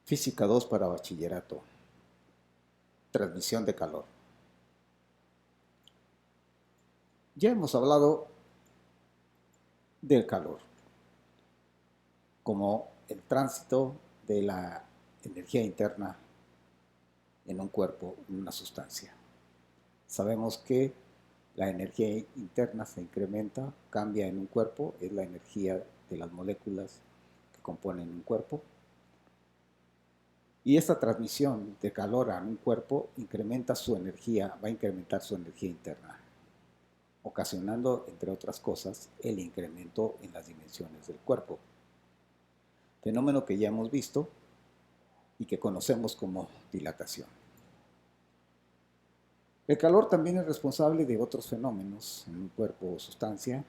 Física 2 para bachillerato. Transmisión de calor. Ya hemos hablado del calor como el tránsito de la energía interna en un cuerpo, en una sustancia. Sabemos que la energía interna se incrementa, cambia en un cuerpo, es la energía de las moléculas que componen un cuerpo. Y esta transmisión de calor a un cuerpo incrementa su energía, va a incrementar su energía interna, ocasionando, entre otras cosas, el incremento en las dimensiones del cuerpo. Fenómeno que ya hemos visto y que conocemos como dilatación. El calor también es responsable de otros fenómenos en un cuerpo o sustancia.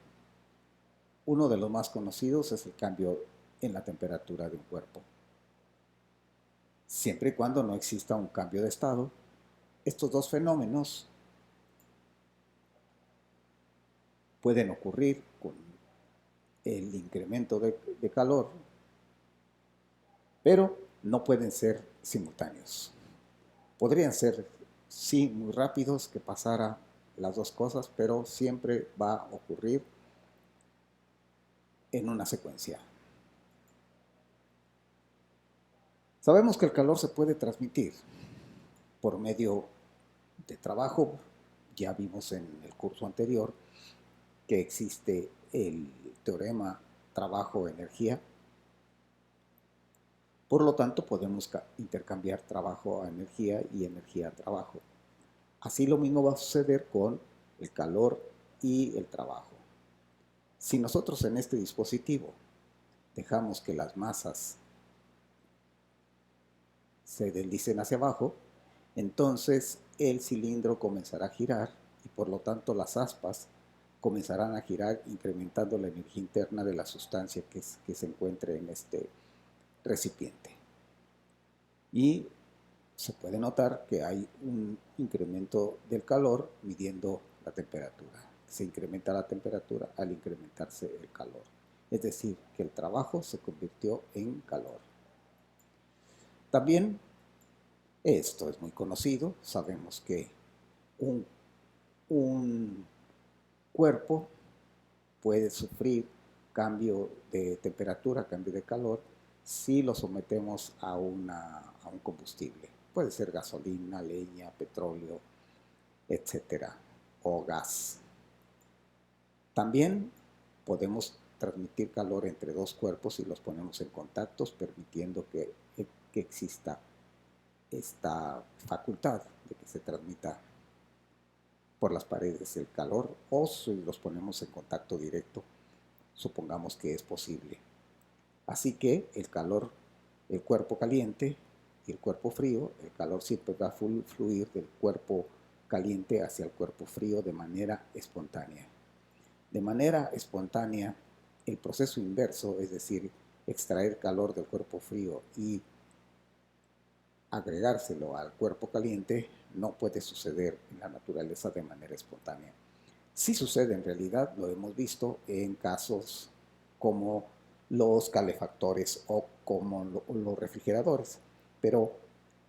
Uno de los más conocidos es el cambio en la temperatura de un cuerpo. Siempre y cuando no exista un cambio de estado, estos dos fenómenos pueden ocurrir con el incremento de calor, pero no pueden ser simultáneos. Podrían ser, sí, muy rápidos, que pasara las dos cosas, pero siempre va a ocurrir en una secuencia. Sabemos que el calor se puede transmitir por medio de trabajo. Ya vimos en el curso anterior que existe el teorema trabajo-energía. Por lo tanto, podemos intercambiar trabajo a energía y energía a trabajo. Así lo mismo va a suceder con el calor y el trabajo. Si nosotros en este dispositivo dejamos que las masas se deslicen hacia abajo, entonces el cilindro comenzará a girar y por lo tanto las aspas comenzarán a girar incrementando la energía interna de la sustancia que se encuentre en este recipiente. Y se puede notar que hay un incremento del calor midiendo la temperatura. Se incrementa la temperatura al incrementarse el calor. Es decir, que el trabajo se convirtió en calor. También esto es muy conocido. Sabemos que un, un cuerpo puede sufrir cambio de temperatura, cambio de calor, si lo sometemos a un combustible. Puede ser gasolina, leña, petróleo, etcétera, o gas. También podemos transmitir calor entre dos cuerpos si los ponemos en contactos, permitiendo que exista esta facultad de que se transmita por las paredes el calor, o si los ponemos en contacto directo, supongamos que es posible. Así que el calor, el cuerpo caliente y el cuerpo frío, el calor siempre va a fluir del cuerpo caliente hacia el cuerpo frío de manera espontánea. De manera espontánea, el proceso inverso, es decir, extraer calor del cuerpo frío y agregárselo al cuerpo caliente, no puede suceder en la naturaleza de manera espontánea. Sí sucede en realidad, lo hemos visto en casos como los calefactores o como los refrigeradores, pero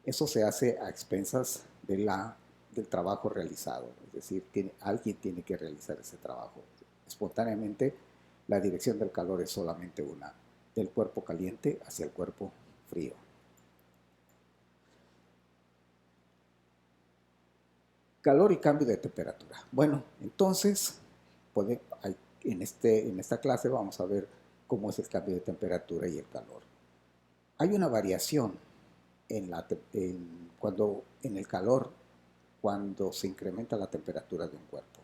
eso se hace a expensas del trabajo realizado, es decir, alguien tiene que realizar ese trabajo. Espontáneamente, la dirección del calor es solamente una, del cuerpo caliente hacia el cuerpo frío. Calor y cambio de temperatura. Bueno, entonces, en esta clase vamos a ver cómo es el cambio de temperatura y el calor. Hay una variación en el calor cuando se incrementa la temperatura de un cuerpo.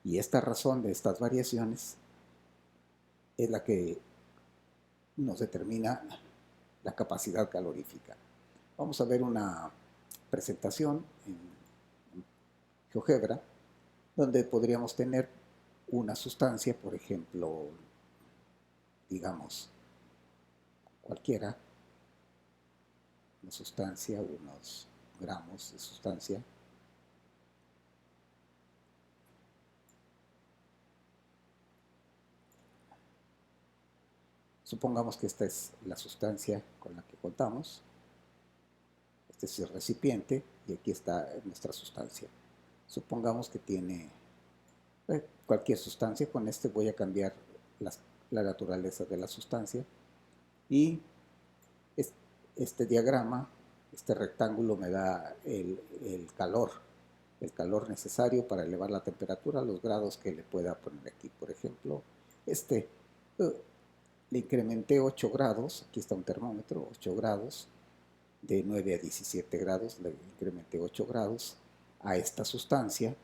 Y esta razón de estas variaciones es la que nos determina la capacidad calorífica. Vamos a ver una presentación en GeoGebra donde podríamos tener una sustancia, por ejemplo, digamos, cualquiera, una sustancia, unos gramos de sustancia. Supongamos que esta es la sustancia con la que contamos. este es el recipiente y aquí está nuestra sustancia. Supongamos que tiene cualquier sustancia. Con este voy a cambiar la naturaleza de la sustancia y este diagrama, este rectángulo me da el calor necesario para elevar la temperatura a los grados que le pueda poner aquí. Por ejemplo, le incrementé 8 grados, aquí está un termómetro, 8 grados, de 9 a 17 grados, le incrementé 8 grados a esta sustancia,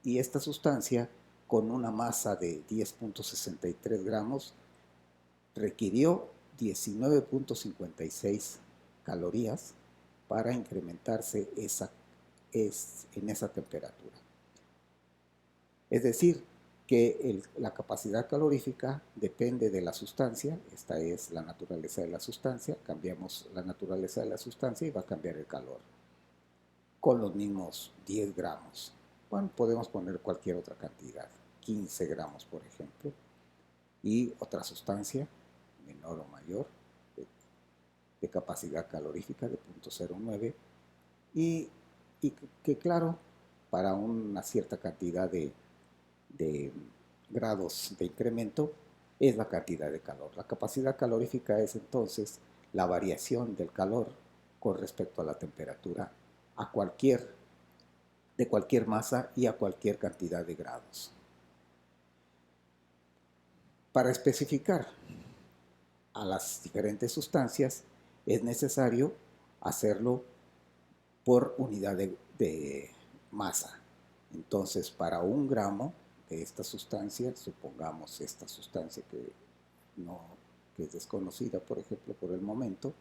y esta sustancia con una masa de 10.63 gramos requirió 19.56 calorías para incrementarse en esa temperatura. Es decir, que la capacidad calorífica depende de la sustancia. Esta es la naturaleza de la sustancia. Cambiamos la naturaleza de la sustancia y va a cambiar el calor con los mismos 10 gramos. Bueno, podemos poner cualquier otra cantidad, 15 gramos por ejemplo, y otra sustancia menor o mayor de capacidad calorífica de 0.09 y que claro, para una cierta cantidad de grados de incremento es la cantidad de calor. La capacidad calorífica es entonces la variación del calor con respecto a la temperatura de cualquier masa y a cualquier cantidad de grados. Para especificar a las diferentes sustancias es necesario hacerlo por unidad de masa. Entonces, para 1 gramo de esta sustancia, supongamos esta sustancia que es desconocida, por ejemplo, por el momento,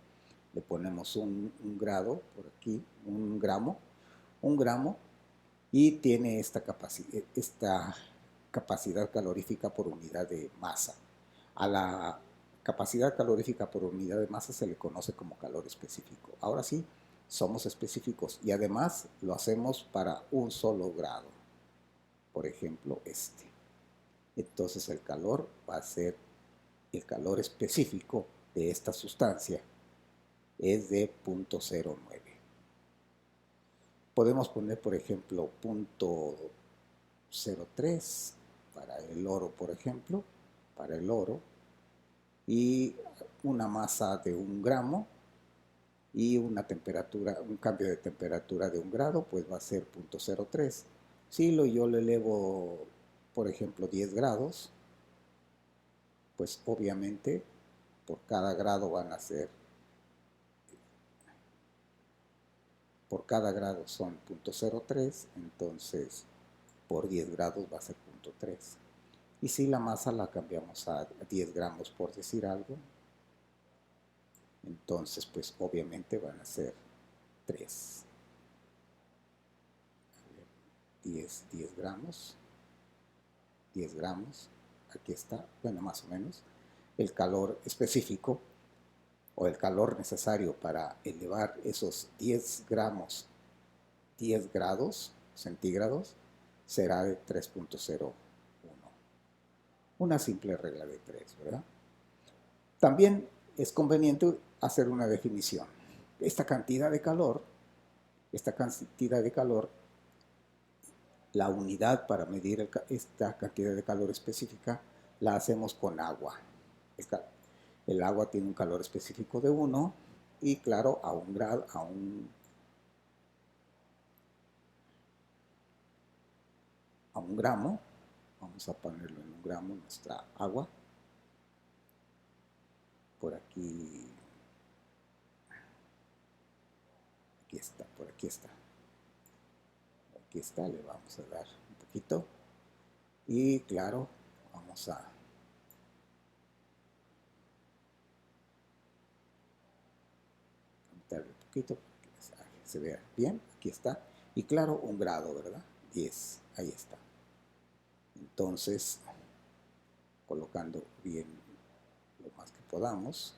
le ponemos un grado por aquí, 1 gramo, y tiene esta capacidad calorífica por unidad de masa. A la capacidad calorífica por unidad de masa se le conoce como calor específico. Ahora sí, somos específicos y además lo hacemos para un solo grado. Por ejemplo, este. Entonces el calor va a ser el calor específico de esta sustancia. Es de 0.09. Podemos poner, por ejemplo, 0.03 para el oro, por ejemplo, para el oro, y una masa de 1 gramo y una temperatura, un cambio de temperatura de 1 grado, pues va a ser 0.03. Si yo le elevo, por ejemplo, 10 grados, pues obviamente por cada grado van a ser, por cada grado son 0.03, entonces por 10 grados va a ser 0.3. Y si la masa la cambiamos a 10 gramos, por decir algo, entonces pues obviamente van a ser 3. 10 gramos, 10 gramos, aquí está, bueno, más o menos, el calor específico o el calor necesario para elevar esos 10 gramos, 10 grados centígrados, será de 3.01. Una simple regla de 3, ¿verdad? También es conveniente hacer una definición. Esta cantidad de calor, la unidad para medir esta cantidad de calor específica la hacemos con agua. El agua tiene un calor específico de 1 y claro, a un gramo, vamos a ponerlo en 1 gramo nuestra agua. Por aquí está, por aquí está. Aquí está, le vamos a dar un poquito. Y claro, vamos a quitarle un poquito para que se vea bien. Aquí está. Y claro, 1 grado, ¿verdad? 10, ahí está. Entonces, colocando bien lo más que podamos.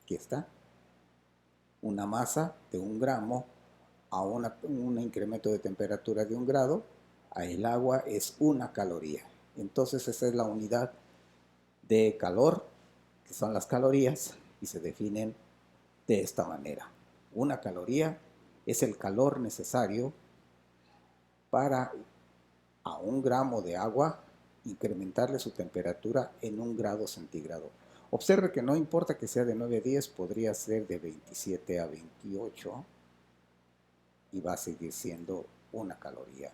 Aquí está. Una masa de 1 gramo a un incremento de temperatura de 1 grado, a el agua es 1 caloría. Entonces esa es la unidad de calor, que son las calorías, y se definen de esta manera. Una caloría es el calor necesario para a 1 gramo de agua incrementarle su temperatura en 1 grado centígrado. Observe que no importa que sea de 9 a 10, podría ser de 27 a 28 y va a seguir siendo una caloría.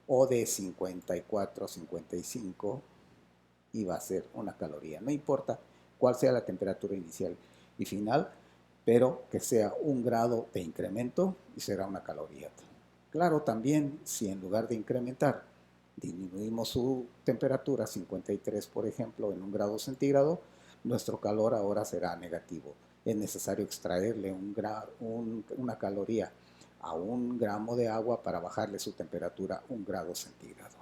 O de 54 a 55 y va a ser una caloría. No importa cuál sea la temperatura inicial y final, pero que sea 1 grado de incremento y será una caloría. Claro, también si en lugar de incrementar disminuimos su temperatura a 53, por ejemplo, en 1 grado centígrado, nuestro calor ahora será negativo. Es necesario extraerle una caloría a 1 gramo de agua para bajarle su temperatura 1 grado centígrado.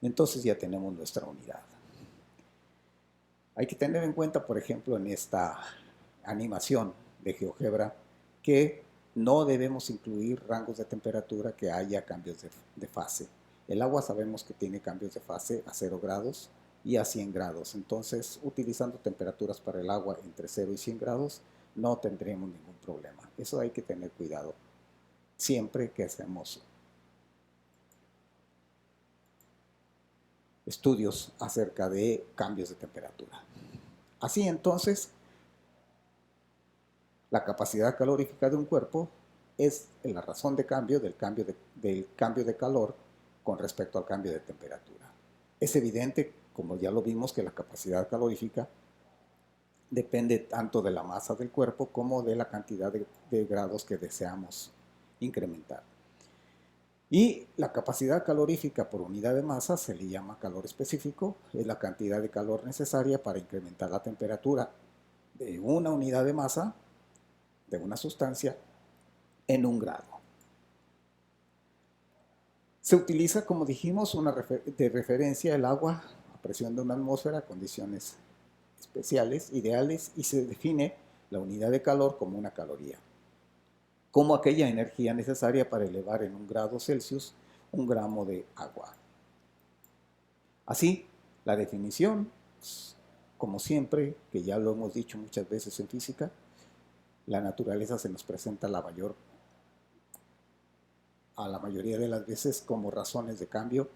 Entonces ya tenemos nuestra unidad. Hay que tener en cuenta, por ejemplo, en esta animación de GeoGebra, que no debemos incluir rangos de temperatura que haya cambios de fase. El agua sabemos que tiene cambios de fase a 0 grados y a 100 grados. Entonces, utilizando temperaturas para el agua entre 0 y 100 grados, no tendremos ningún problema. Eso hay que tener cuidado siempre que hacemos estudios acerca de cambios de temperatura. Así entonces, la capacidad calorífica de un cuerpo es la razón de cambio del cambio de calor con respecto al cambio de temperatura. Es evidente, como ya lo vimos, que la capacidad calorífica depende tanto de la masa del cuerpo como de la cantidad de grados que deseamos incrementar. Y la capacidad calorífica por unidad de masa se le llama calor específico, es la cantidad de calor necesaria para incrementar la temperatura de una unidad de masa de una sustancia en 1 grado. Se utiliza, como dijimos, de referencia el agua a presión de una atmósfera, condiciones especiales, ideales, y se define la unidad de calor como una caloría, como aquella energía necesaria para elevar en 1 grado Celsius 1 gramo de agua. Así, la definición, como siempre, que ya lo hemos dicho muchas veces en física, la naturaleza se nos presenta a la mayoría de las veces como razones de cambio,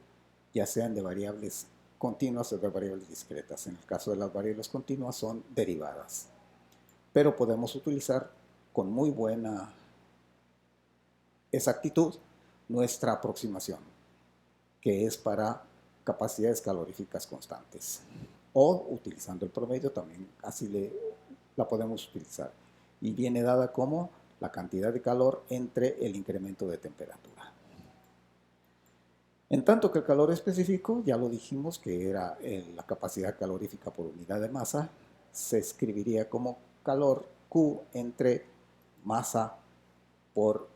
ya sean de variables continuas o de variables discretas. En el caso de las variables continuas son derivadas. Pero podemos utilizar con muy buena exactitud nuestra aproximación, que es para capacidades caloríficas constantes. O utilizando el promedio también así la podemos utilizar. Y viene dada como la cantidad de calor entre el incremento de temperatura. En tanto que el calor específico, ya lo dijimos que era la capacidad calorífica por unidad de masa, se escribiría como calor Q entre masa por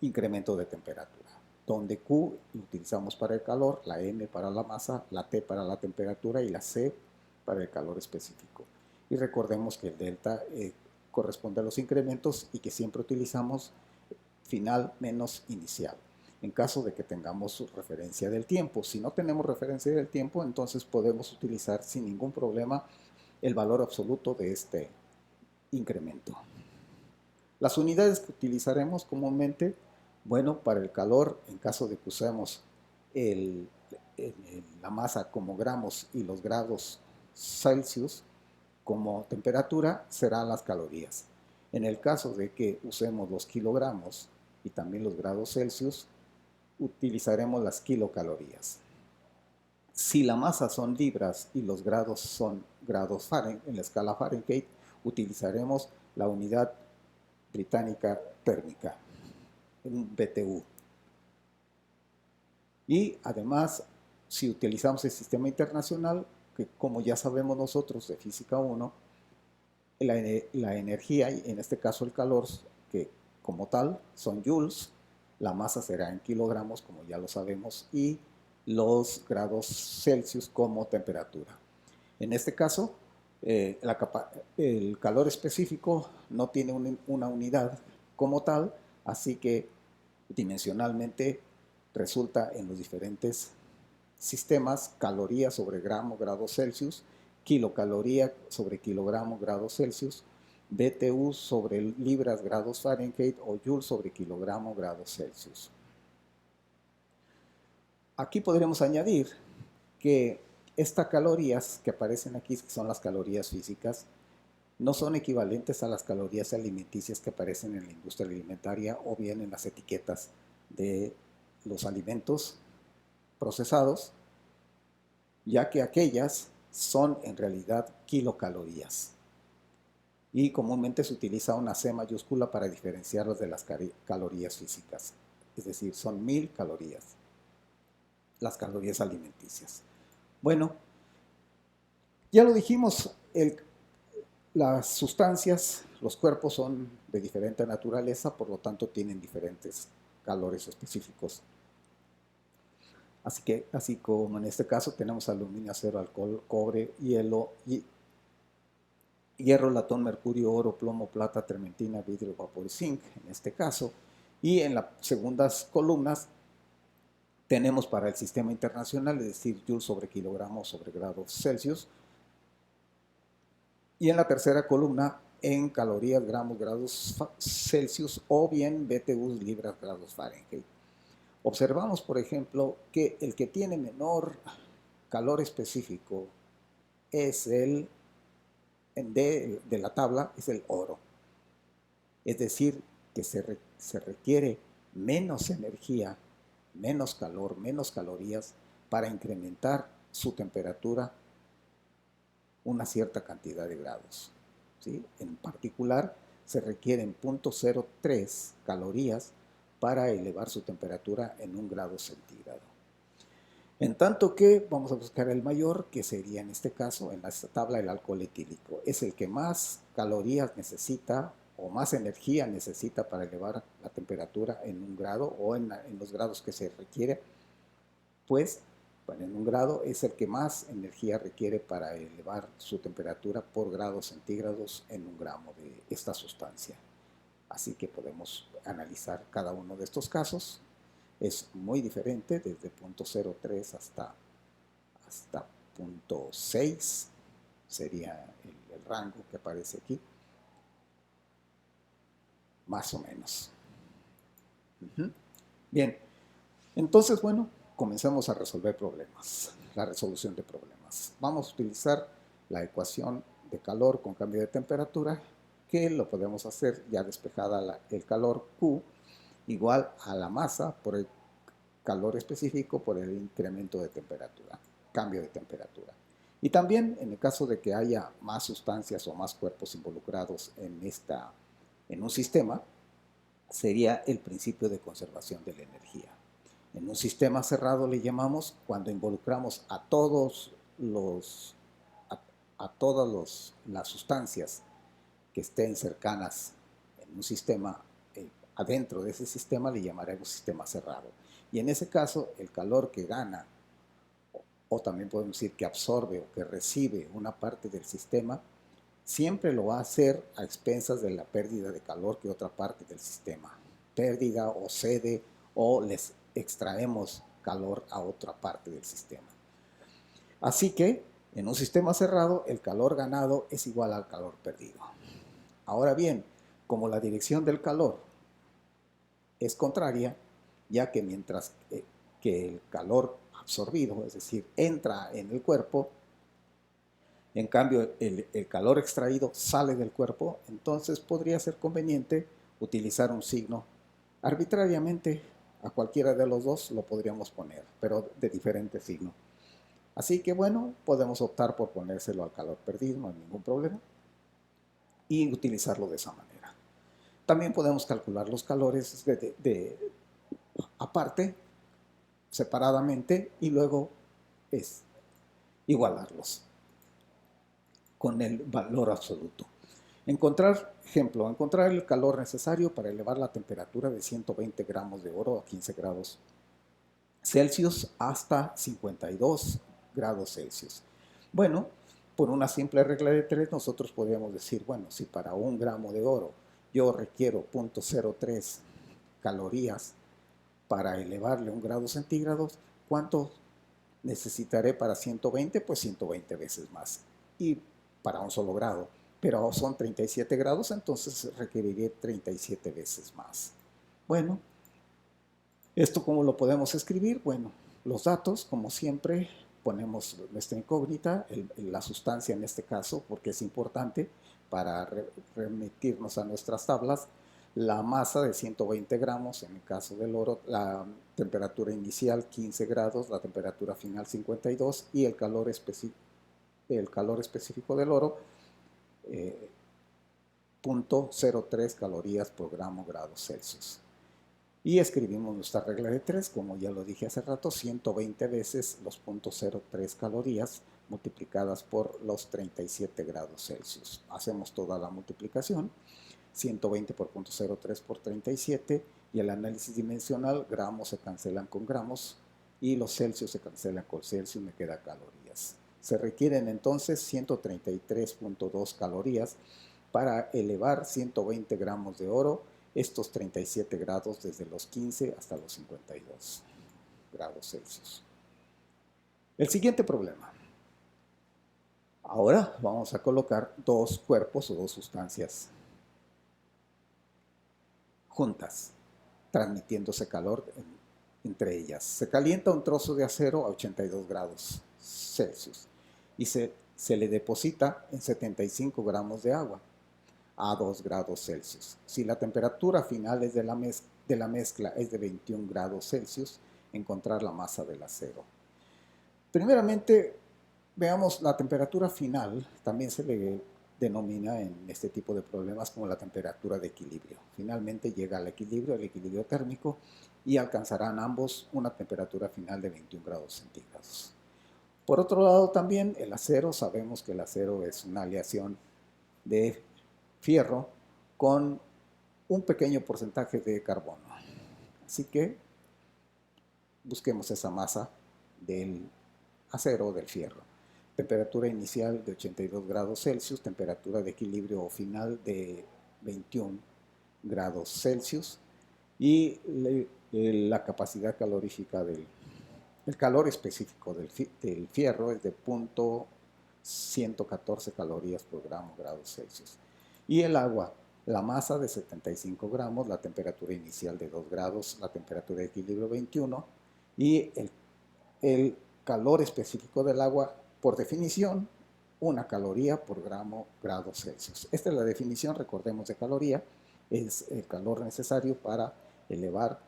incremento de temperatura, donde Q lo utilizamos para el calor, la M para la masa, la T para la temperatura y la C para el calor específico. Y recordemos que el delta corresponde a los incrementos y que siempre utilizamos final menos inicial, en caso de que tengamos referencia del tiempo. Si no tenemos referencia del tiempo, entonces podemos utilizar sin ningún problema el valor absoluto de este incremento. Las unidades que utilizaremos comúnmente, bueno, para el calor, en caso de que usemos la masa como gramos y los grados Celsius como temperatura, serán las calorías. En el caso de que usemos los kilogramos y también los grados Celsius, utilizaremos las kilocalorías. Si la masa son libras y los grados son grados Fahrenheit, en la escala Fahrenheit, utilizaremos la unidad británica térmica, un BTU. Y además, si utilizamos el sistema internacional, que como ya sabemos nosotros de Física 1, la energía, y en este caso el calor, que como tal son joules, la masa será en kilogramos, como ya lo sabemos, y los grados Celsius como temperatura. En este caso, el calor específico no tiene una unidad como tal, así que dimensionalmente resulta en los diferentes sistemas calorías sobre gramo, grados Celsius, kilocaloría sobre kilogramo grados Celsius, BTU sobre libras grados Fahrenheit o Joule sobre kilogramo grados Celsius. Aquí podremos añadir que estas calorías que aparecen aquí, que son las calorías físicas, no son equivalentes a las calorías alimenticias que aparecen en la industria alimentaria o bien en las etiquetas de los alimentos procesados, ya que aquellas son en realidad kilocalorías. Y comúnmente se utiliza una C mayúscula para diferenciarlas de las calorías físicas. Es decir, son 1000 calorías, las calorías alimenticias. Bueno, ya lo dijimos, las sustancias, los cuerpos son de diferente naturaleza, por lo tanto tienen diferentes calores específicos. Así como en este caso tenemos aluminio, acero, alcohol, cobre, hielo, hierro, latón, mercurio, oro, plomo, plata, trementina, vidrio, vapor y zinc, en este caso. Y en las segundas columnas tenemos para el sistema internacional, es decir, Joule sobre kilogramo sobre grados Celsius. Y en la tercera columna, en calorías, gramos, grados Celsius o bien BTUs, libras, grados Fahrenheit. Observamos, por ejemplo, que el que tiene menor calor específico es el de la tabla, es el oro. Es decir, que se requiere menos energía, menos calor, menos calorías para incrementar su temperatura una cierta cantidad de grados, ¿sí? En particular, se requieren 0.03 calorías para elevar su temperatura en 1 grado centígrado. En tanto que vamos a buscar el mayor, que sería en este caso, en esta tabla, el alcohol etílico. Es el que más calorías necesita o más energía necesita para elevar la temperatura en 1 grado o en los grados que se requiere, pues en 1 grado es el que más energía requiere para elevar su temperatura por grados centígrados en 1 gramo de esta sustancia. Así que podemos analizar cada uno de estos casos. Es muy diferente, desde 0.03 hasta 0.6 sería el rango que aparece aquí, más o menos. Bien, entonces, bueno, comencemos a resolver problemas, la resolución de problemas. Vamos a utilizar la ecuación de calor con cambio de temperatura, que lo podemos hacer ya despejada el calor Q, igual a la masa por el calor específico por el incremento de temperatura, cambio de temperatura. Y también en el caso de que haya más sustancias o más cuerpos involucrados en un sistema, sería el principio de conservación de la energía. En un sistema cerrado le llamamos cuando involucramos a todas las sustancias que estén cercanas en un sistema, adentro de ese sistema le llamaremos sistema cerrado. Y en ese caso, el calor que gana, o también podemos decir que absorbe o que recibe una parte del sistema, siempre lo va a hacer a expensas de la pérdida de calor que otra parte del sistema. Pérdida o cede o les extraemos calor a otra parte del sistema. Así que, en un sistema cerrado, el calor ganado es igual al calor perdido. Ahora bien, como la dirección del calor es contraria, ya que mientras que el calor absorbido, es decir, entra en el cuerpo, en cambio el calor extraído sale del cuerpo, entonces podría ser conveniente utilizar un signo arbitrariamente. A cualquiera de los dos lo podríamos poner, pero de diferente signo. Así que bueno, podemos optar por ponérselo al calor perdido, no hay ningún problema, y utilizarlo de esa manera. También podemos calcular los calores aparte, separadamente, y luego igualarlos con el valor absoluto. Encontrar el calor necesario para elevar la temperatura de 120 gramos de oro a 15 grados Celsius hasta 52 grados Celsius. Bueno, por una simple regla de 3, nosotros podríamos decir, bueno, si para 1 gramo de oro yo requiero 0.03 calorías para elevarle 1 grado centígrados, ¿cuánto necesitaré para 120? Pues 120 veces más. y para un solo grado. Pero son 37 grados, entonces requeriré 37 veces más. Bueno, ¿esto cómo lo podemos escribir? Bueno, los datos, como siempre, ponemos nuestra incógnita, la sustancia en este caso, porque es importante para remitirnos a nuestras tablas, la masa de 120 gramos, en el caso del oro, la temperatura inicial 15 grados, la temperatura final 52 y el calor específico del oro, 0.03 calorías por gramo grados Celsius. Y escribimos nuestra regla de 3, como ya lo dije hace rato, 120 veces los 0.03 calorías multiplicadas por los 37 grados Celsius. Hacemos toda la multiplicación, 120 por 0.03 por 37, y el análisis dimensional, gramos se cancelan con gramos y los Celsius se cancelan con Celsius, me queda calorías. Se requieren entonces 133.2 calorías para elevar 120 gramos de oro, estos 37 grados desde los 15 hasta los 52 grados Celsius. El siguiente problema. Ahora vamos a colocar dos cuerpos o dos sustancias juntas, transmitiéndose calor entre ellas. Se calienta un trozo de acero a 82 grados Celsius y se le deposita en 75 gramos de agua a 2 grados Celsius. Si la temperatura final es de la mezcla es de 21 grados Celsius, encontrar la masa del acero. Primeramente, veamos la temperatura final, también se le denomina en este tipo de problemas como la temperatura de equilibrio. Finalmente llega al equilibrio térmico, y alcanzarán ambos una temperatura final de 21 grados centígrados. Por otro lado, también el acero, sabemos que el acero es una aleación de fierro con un pequeño porcentaje de carbono. Así que busquemos esa masa del acero o del fierro. Temperatura inicial de 82 grados Celsius, temperatura de equilibrio final de 21 grados Celsius y la capacidad calorífica el calor específico del fierro es de 114 calorías por gramo grados Celsius. Y el agua, la masa de 75 gramos, la temperatura inicial de 2 grados, la temperatura de equilibrio 21 y el calor específico del agua, por definición, 1 caloría por gramo grados Celsius. Esta es la definición, recordemos, de caloría, es el calor necesario para elevar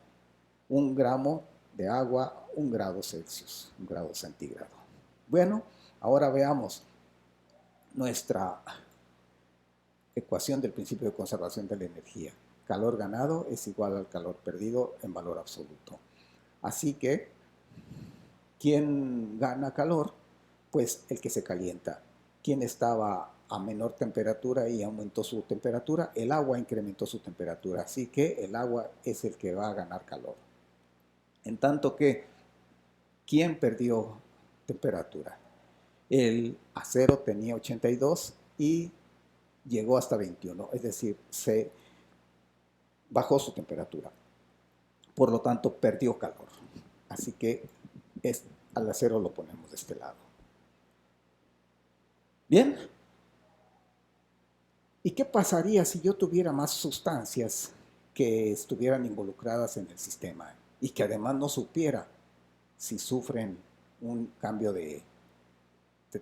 1 gramo de agua 1 grado Celsius, 1 grado centígrado. Bueno, ahora veamos nuestra ecuación del principio de conservación de la energía. Calor ganado es igual al calor perdido en valor absoluto. Así que, ¿quién gana calor? Pues el que se calienta. ¿Quién estaba a menor temperatura y aumentó su temperatura? El agua incrementó su temperatura. Así que el agua es el que va a ganar calor. En tanto que, ¿quién perdió temperatura? El acero tenía 82 y llegó hasta 21, es decir, se bajó su temperatura. Por lo tanto, perdió calor. Así que al acero lo ponemos de este lado. Bien. ¿Y qué pasaría si yo tuviera más sustancias que estuvieran involucradas en el sistema y que además no supiera si sufren un cambio de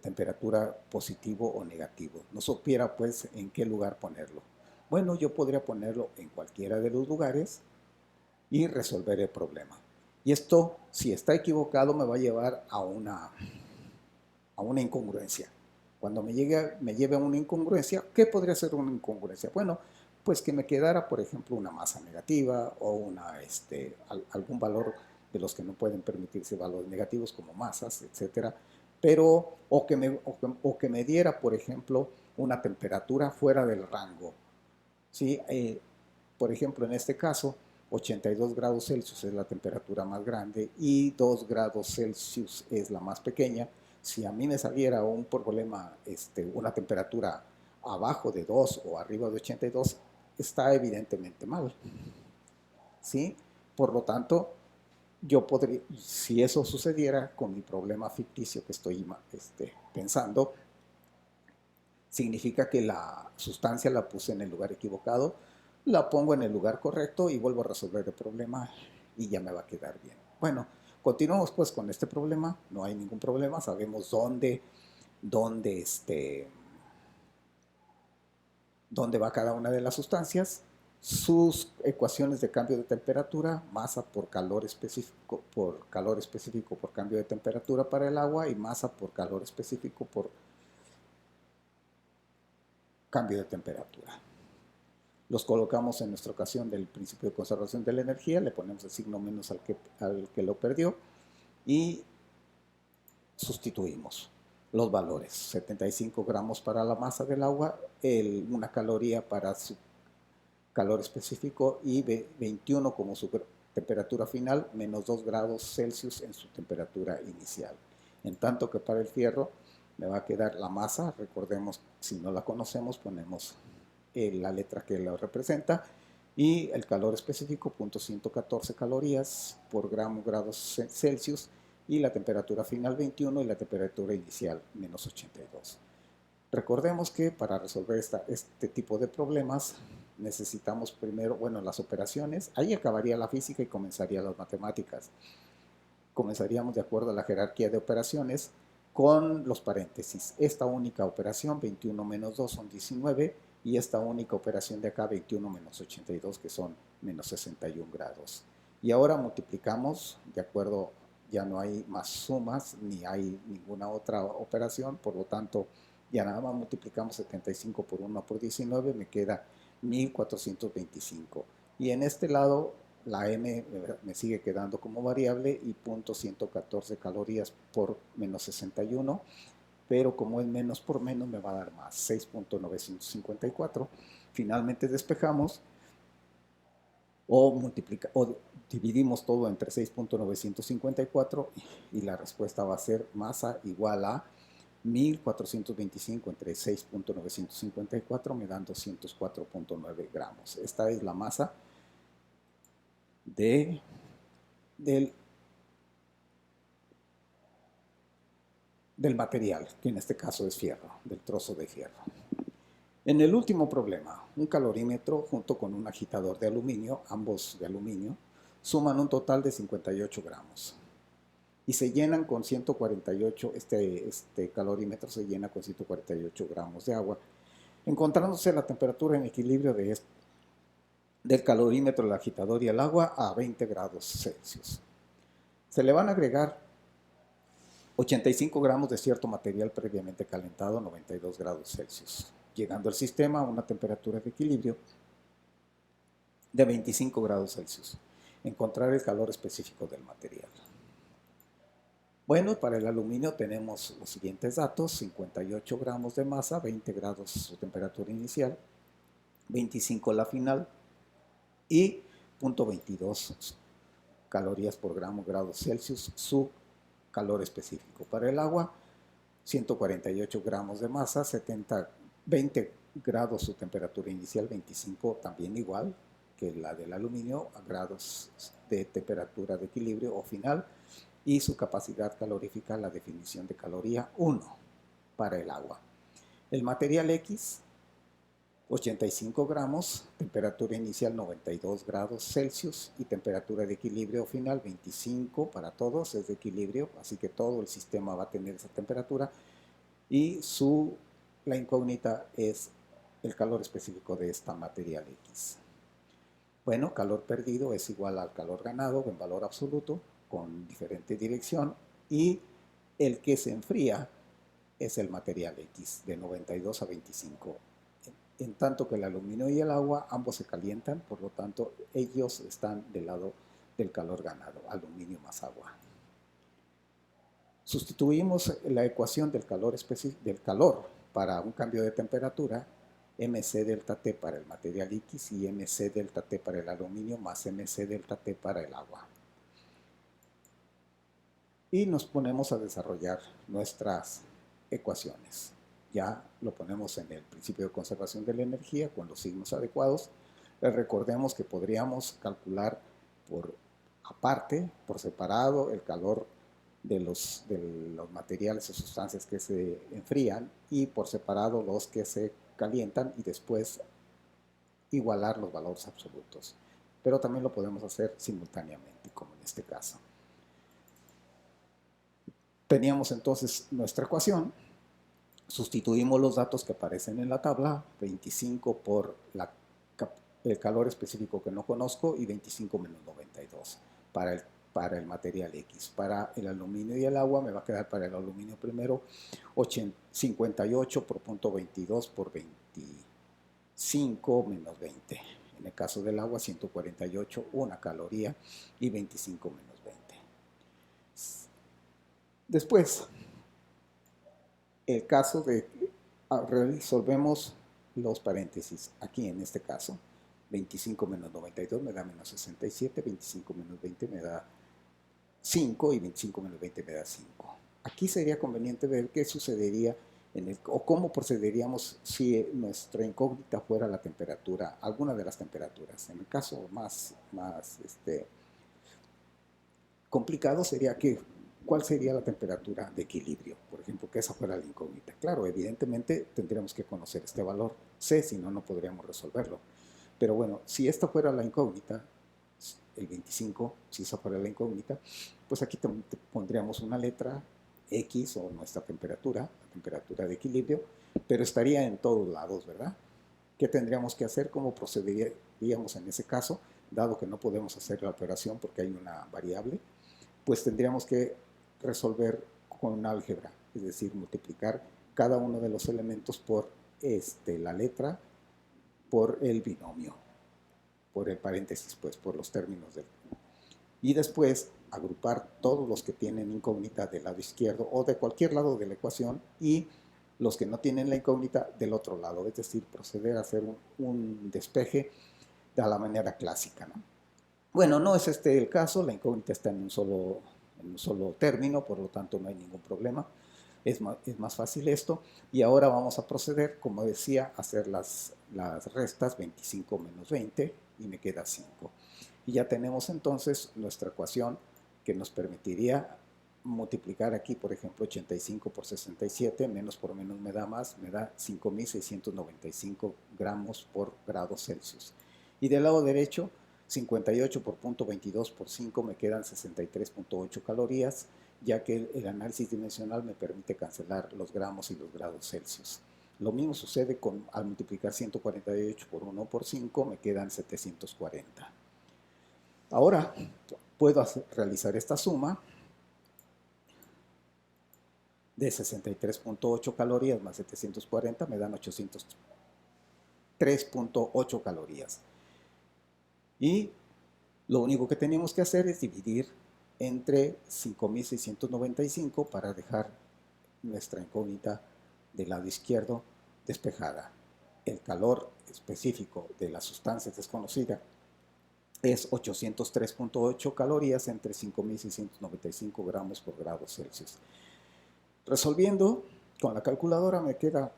temperatura positivo o negativo? No supiera pues en qué lugar ponerlo. Bueno, yo podría ponerlo en cualquiera de los lugares y resolver el problema. Y esto, si está equivocado, me va a llevar a una incongruencia. Cuando me lleve a una incongruencia, ¿qué podría ser una incongruencia? Bueno, pues que me quedara, por ejemplo, una masa negativa o algún valor de los que no pueden permitirse valores negativos como masas, etcétera. Pero, o que me diera, por ejemplo, una temperatura fuera del rango. ¿Sí? Por ejemplo, en este caso, 82 grados Celsius es la temperatura más grande y 2 grados Celsius es la más pequeña. Si a mí me saliera un problema, una temperatura abajo de 2 o arriba de 82, está evidentemente mal. ¿Sí? Por lo tanto, yo podría, si eso sucediera con mi problema ficticio que estoy pensando, significa que la sustancia la puse en el lugar equivocado, la pongo en el lugar correcto y vuelvo a resolver el problema y ya me va a quedar bien. Bueno, continuamos pues con este problema, no hay ningún problema, sabemos dónde, dónde va cada una de las sustancias, sus ecuaciones de cambio de temperatura, masa por calor específico por cambio de temperatura para el agua y masa por calor específico por cambio de temperatura. Los colocamos en nuestra ocasión del principio de conservación de la energía, le ponemos el signo menos al que lo perdió y sustituimos los valores. 75 gramos para la masa del agua, una caloría para su calor específico y 21 como su temperatura final, menos 2 grados Celsius en su temperatura inicial. En tanto que para el fierro me va a quedar la masa, recordemos, si no la conocemos, ponemos la letra que la representa, y el calor específico, 114 calorías por grados Celsius, y la temperatura final 21 y la temperatura inicial menos 82. Recordemos que para resolver este tipo de problemas necesitamos primero, bueno, las operaciones, ahí acabaría la física y comenzaría las matemáticas. Comenzaríamos de acuerdo a la jerarquía de operaciones con los paréntesis. Esta única operación, 21 menos 2 son 19, y esta única operación de acá, 21 menos 82, que son menos 61 grados. Y ahora multiplicamos, de acuerdo, ya no hay más sumas, ni hay ninguna otra operación, por lo tanto, ya nada más multiplicamos 75 por 1 por 19, me queda 1425. Y en este lado, la m me sigue quedando como variable y 114 calorías por menos 61, pero como es menos por menos me va a dar más, 6.954. Finalmente despejamos o dividimos todo entre 6.954 y la respuesta va a ser masa igual a 1425 entre 6.954 me dan 204.9 gramos. Esta es la masa del material, que en este caso es fierro, del trozo de fierro. En el último problema, un calorímetro junto con un agitador de aluminio, ambos de aluminio, suman un total de 58 gramos y se llenan con 148, este calorímetro se llena con 148 gramos de agua, encontrándose la temperatura en equilibrio del calorímetro, el agitador y el agua a 20 grados Celsius. Se le van a agregar 85 gramos de cierto material previamente calentado a 92 grados Celsius, llegando al sistema a una temperatura de equilibrio de 25 grados Celsius. Encontrar el calor específico del material. Bueno, para el aluminio tenemos los siguientes datos: 58 gramos de masa, 20 grados su temperatura inicial, 25 la final y 0.22 calorías por grados Celsius su calor específico. Para el agua, 148 gramos de masa, 20 grados su temperatura inicial, 25 también igual que la del aluminio, a grados de temperatura de equilibrio o final, y su capacidad calorífica, la definición de caloría, 1 para el agua. El material X, 85 gramos, temperatura inicial 92 grados Celsius y temperatura de equilibrio final 25 para todos, es de equilibrio, así que todo el sistema va a tener esa temperatura, y la incógnita es el calor específico de esta material X. Bueno, calor perdido es igual al calor ganado en valor absoluto con diferente dirección, y el que se enfría es el material X de 92 a 25. En tanto que el aluminio y el agua ambos se calientan, por lo tanto ellos están del lado del calor ganado, aluminio más agua. Sustituimos la ecuación del calor para un cambio de temperatura, mc delta T para el material X y mc delta T para el aluminio más mc delta T para el agua. Y nos ponemos a desarrollar nuestras ecuaciones. Ya lo ponemos en el principio de conservación de la energía con los signos adecuados. Recordemos que podríamos calcular por aparte, por separado, el calor de los materiales o sustancias que se enfrían y por separado los que se calientan y después igualar los valores absolutos. Pero también lo podemos hacer simultáneamente, como en este caso. Teníamos entonces nuestra ecuación, sustituimos los datos que aparecen en la tabla, 25 por el calor específico que no conozco y 25 menos 92 para el material X. Para el aluminio y el agua me va a quedar para el aluminio primero 58 por punto 22 por 25 menos 20. En el caso del agua 148, una caloría y 25 menos 20. Después, el caso de resolvemos los paréntesis. Aquí en este caso, 25 menos 92 me da menos 67, 25 menos 20 me da 5 y 25 menos 20 me da 5. Aquí sería conveniente ver qué sucedería o cómo procederíamos si nuestra incógnita fuera la temperatura, alguna de las temperaturas. En el caso más complicado sería que ¿cuál sería la temperatura de equilibrio? Por ejemplo, que esa fuera la incógnita. Claro, evidentemente tendríamos que conocer este valor C, si no, no podríamos resolverlo. Pero bueno, si esta fuera la incógnita, el 25, si esa fuera la incógnita, pues aquí pondríamos una letra X o nuestra temperatura, la temperatura de equilibrio, pero estaría en todos lados, ¿verdad? ¿Qué tendríamos que hacer? ¿Cómo procederíamos en ese caso? Dado que no podemos hacer la operación porque hay una variable, pues tendríamos que resolver con un álgebra, es decir, multiplicar cada uno de los elementos por la letra, por el binomio, por el paréntesis, pues por los términos del. Y después agrupar todos los que tienen incógnita del lado izquierdo o de cualquier lado de la ecuación y los que no tienen la incógnita del otro lado, es decir, proceder a hacer un despeje de la manera clásica, ¿no? Bueno, no es este el caso, la incógnita está en un solo término, por lo tanto no hay ningún problema. Es más fácil esto. Y ahora vamos a proceder, como decía, a hacer las restas, 25 menos 20, y me queda 5. Y ya tenemos entonces nuestra ecuación que nos permitiría multiplicar aquí, por ejemplo, 85 por 67, menos por menos me da más, me da 5.695 gramos por grado Celsius. Y del lado derecho, 58 por punto 22 por 5 me quedan 63.8 calorías, ya que el análisis dimensional me permite cancelar los gramos y los grados Celsius. Lo mismo sucede al multiplicar 148 por 1 por 5 me quedan 740. Ahora puedo realizar esta suma de 63.8 calorías más 740 me dan 803.8 calorías. Y lo único que tenemos que hacer es dividir entre 5.695 para dejar nuestra incógnita del lado izquierdo despejada. El calor específico de la sustancia desconocida es 803.8 calorías entre 5.695 gramos por grado Celsius. Resolviendo con la calculadora me queda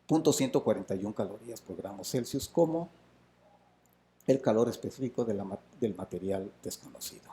0.141 calorías por gramo Celsius como el calor específico del material desconocido.